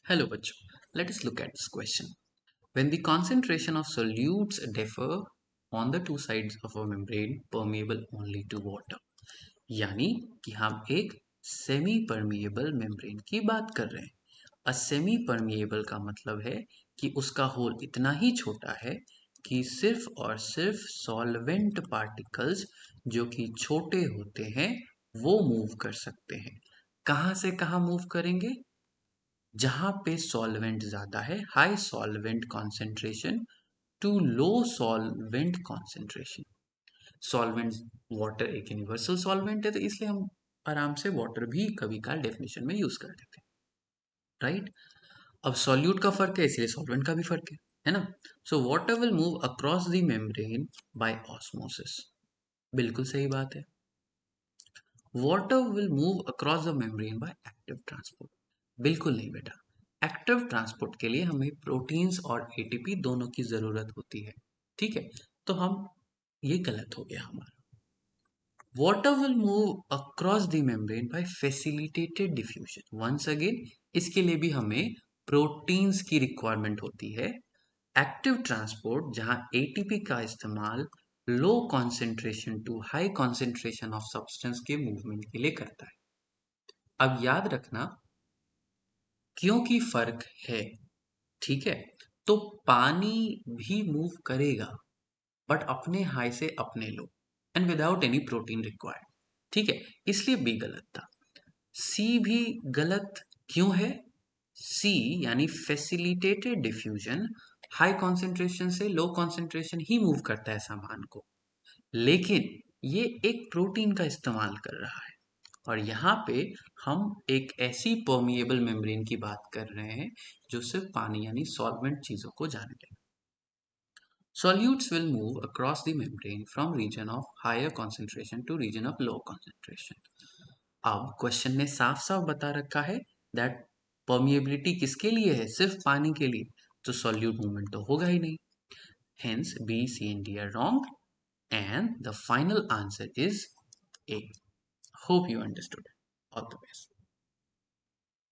Hello, bachcho. Let us look at this question. When the concentration of solutes differ on the two sides of a membrane permeable only to water, यानी कि हम एक semi permeable membrane की बात कर रहे हैं। A semi permeable का मतलब है कि उसका होल इतना ही छोटा है कि सिर्फ और सिर्फ सॉल्वेंट पार्टिकल्स जो कि छोटे होते हैं वो मूव कर सकते हैं। कहाँ से कहाँ मूव करेंगे? जहां पे सॉल्वेंट ज्यादा है, high solvent concentration to low solvent concentration. Solvent water एक यूनिवर्सल सॉल्वेंट है, तो इसलिए हम आराम से वाटर भी कभी काल डेफिनेशन में यूज कर देते हैं, राइट। अब सॉल्यूट का फर्क है, इसलिए सॉल्वेंट का भी फर्क है ना। So water will move across the membrane bye osmosis. बिल्कुल सही बात है। Water will move across the membrane by active transport. बिल्कुल नहीं बेटा। एक्टिव ट्रांसपोर्ट के लिए हमें प्रोटीन्स और एटीपी दोनों की जरूरत होती है, ठीक है। तो हम ये गलत हो गया हमारा। Water will move across the membrane by facilitated diffusion. Once again इसके लिए भी हमें प्रोटीन्स की रिक्वायरमेंट होती है। एक्टिव ट्रांसपोर्ट जहां एटीपी का इस्तेमाल low concentration to high concentration of substance के मूवमेंट के लिए करता है। अब याद रखना, क्योंकि फर्क है, ठीक है, तो पानी भी मूव करेगा बट अपने हाई से अपने low and without any protein required, ठीक है। इसलिए बी गलत था। सी भी गलत क्यों है? सी यानी फैसिलिटेटेड डिफ्यूजन हाई कॉन्सेंट्रेशन से लो कॉन्सेंट्रेशन ही मूव करता है सामान को, लेकिन ये एक प्रोटीन का इस्तेमाल कर रहा है। और यहाँ पे हम एक ऐसी परमिएबल मेम्ब्रेन की बात कर रहे हैं जो सिर्फ पानी यानी सॉल्वेंट चीजों को जाने ले। Solutes will move across the membrane from region of higher concentration to region of low concentration. अब क्वेश्चन ने साफ साफ बता रखा है दैट परमिएबिलिटी किसके लिए है? सिर्फ पानी के लिए। तो सॉल्यूट मूवमेंट तो होगा ही नहीं। Hence B, C and D are wrong and the final answer is A. Hope you understood. All the best.